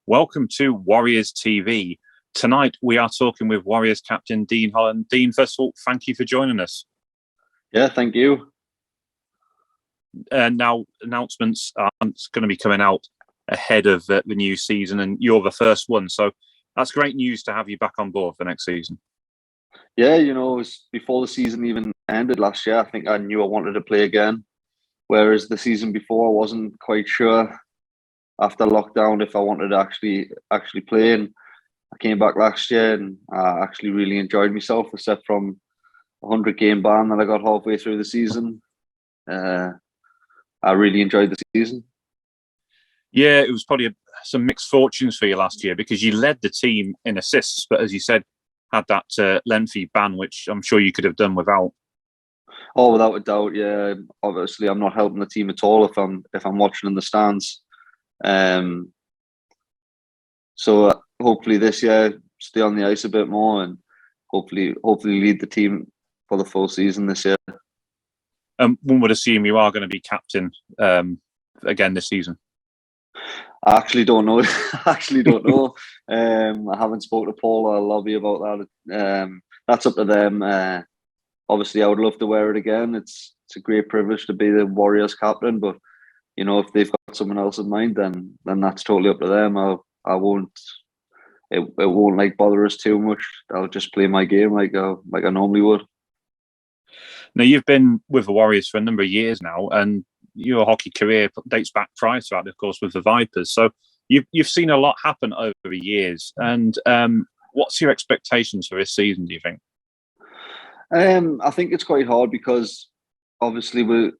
Welcome to Warriors TV. Tonight we are talking with Warriors captain Dean Holland. Dean, first of all, thank you for joining us. Yeah, thank you. Now, announcements are going to be coming out ahead of the new season, and you're the first one. So that's great news to have you back on board for next season. Yeah, it was before the season even ended last year. I think I knew I wanted to play again, whereas the season before I wasn't quite sure after lockdown if I wanted to actually play. And I came back last year and I actually really enjoyed myself, except from a 100-game ban that I got halfway through the season. I really enjoyed the season. Yeah, it was probably some mixed fortunes for you last year because you led the team in assists, but as you said, had that lengthy ban, which I'm sure you could have done without. Oh, without a doubt, yeah. Obviously, I'm not helping the team at all if I'm watching in the stands. So hopefully this year, stay on the ice a bit more and hopefully lead the team for the full season this year. One would assume you are going to be captain again this season. I actually don't know. I haven't spoken to Paul or Lobby about that. That's up to them. Obviously, I would love to wear it again. It's a great privilege to be the Warriors captain. But if they've got someone else in mind, then that's totally up to them. I won't. It won't bother us too much. I'll just play my game like I normally would. Now, you've been with the Warriors for a number of years now, and your hockey career dates back prior to that, of course, with the Vipers. So you've seen a lot happen over the years. And what's your expectations for this season, do you think? I think it's quite hard because obviously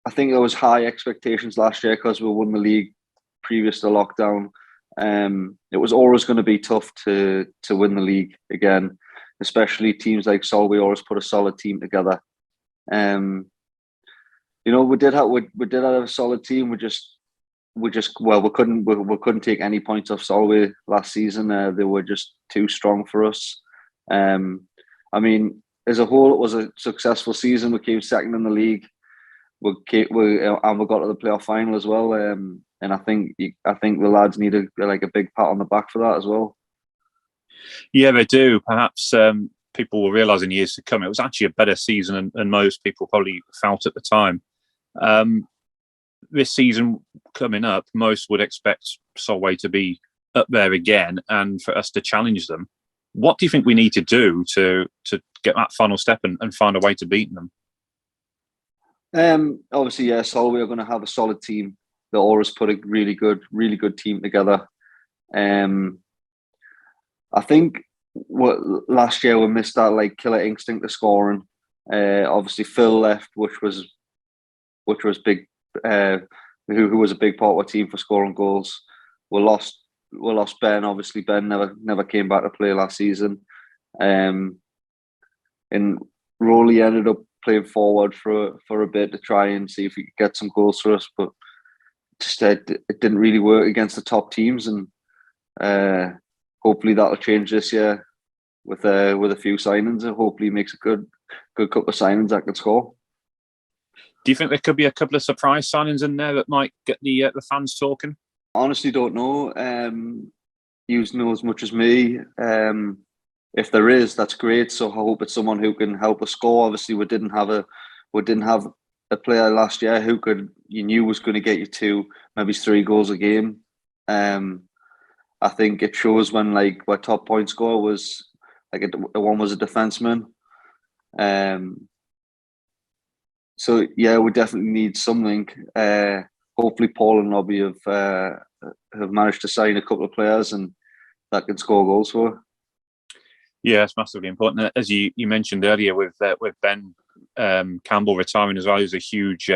I think there was high expectations last year because we won the league previous to lockdown. It was always going to be tough to win the league again, especially teams like Solway always put a solid team together. We did have a solid team. We couldn't take any points off Solway last season. They were just too strong for us. As a whole, it was a successful season. We came second in the league. We got to the playoff final as well. And I think the lads need a big pat on the back for that as well. Yeah, they do. Perhaps people will realise in years to come it was actually a better season than most people probably felt at the time. This season coming up, most would expect Solway to be up there again and for us to challenge them. What do you think we need to do to get that final step and find a way to beat them? Obviously, yeah, Solway are going to have a solid team. They always put a really good team together. I think last year we missed that killer instinct of scoring. Obviously, Phil left, which was big. Who was a big part of our team for scoring goals. We lost Ben. Obviously, Ben never came back to play last season. And Rowley ended up playing forward for a bit to try and see if he could get some goals for us, but just it didn't really work against the top teams. And hopefully that'll change this year with a few signings. And hopefully makes a good couple of signings that can score. Do you think there could be a couple of surprise signings in there that might get the fans talking? Honestly, don't know. You know as much as me. If there is, that's great. So I hope it's someone who can help us score. Obviously, we didn't have a player last year who you knew was going to get you 2, maybe 3 goals a game. I think it shows when our top point scorer was one was a defenseman. So yeah, we definitely need something. Hopefully, Paul and Robbie have managed to sign a couple of players and that can score goals for. Yeah, it's massively important. As you mentioned earlier, with Ben Campbell retiring as well, is a huge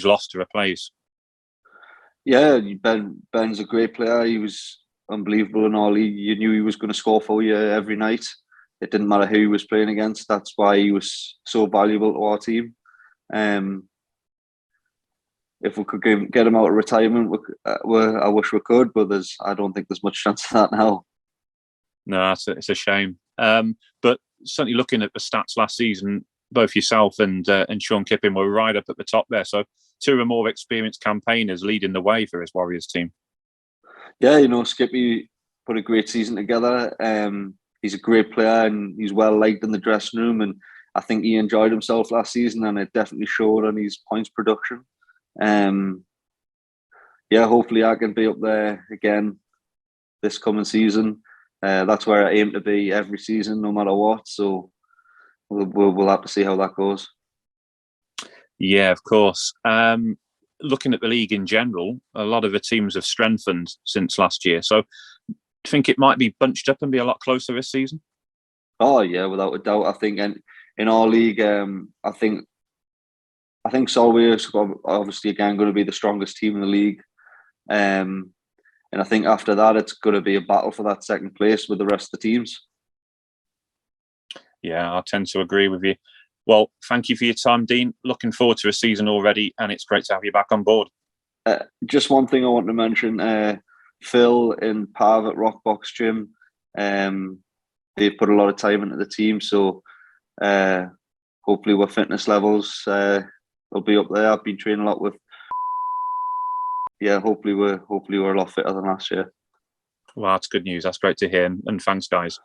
loss to replace. Yeah, Ben's a great player. He was unbelievable in our league. You knew he was going to score for you every night. It didn't matter who he was playing against. That's why he was so valuable to our team. If we could get him out of retirement, I wish we could, but I don't think there's much chance of that now. No, it's a shame. But certainly looking at the stats last season, both yourself and Sean Kipping were right up at the top there. So 2 of the more experienced campaigners leading the way for his Warriors team. Yeah, you know, Skippy put a great season together. He's a great player and he's well liked in the dressing room. And I think he enjoyed himself last season, and it definitely showed on his points production. Yeah, hopefully I can be up there again this coming season. That's where I aim to be every season, no matter what. So we'll have to see how that goes. Yeah, of course. Looking at the league in general, a lot of the teams have strengthened since last year. So, do you think it might be bunched up and be a lot closer this season? Oh yeah, without a doubt. I think in our league, I think Solway is obviously again going to be the strongest team in the league. And I think after that, it's going to be a battle for that second place with the rest of the teams. Yeah, I tend to agree with you. Well, thank you for your time, Dean. Looking forward to a season already, and it's great to have you back on board. Just one thing I want to mention, Phil and Pav at Rockbox Gym, they've put a lot of time into the team, so hopefully our fitness levels will be up there. I've been training a lot with, hopefully we're a lot fitter than last year. Well, that's good news. That's great to hear, and thanks, guys.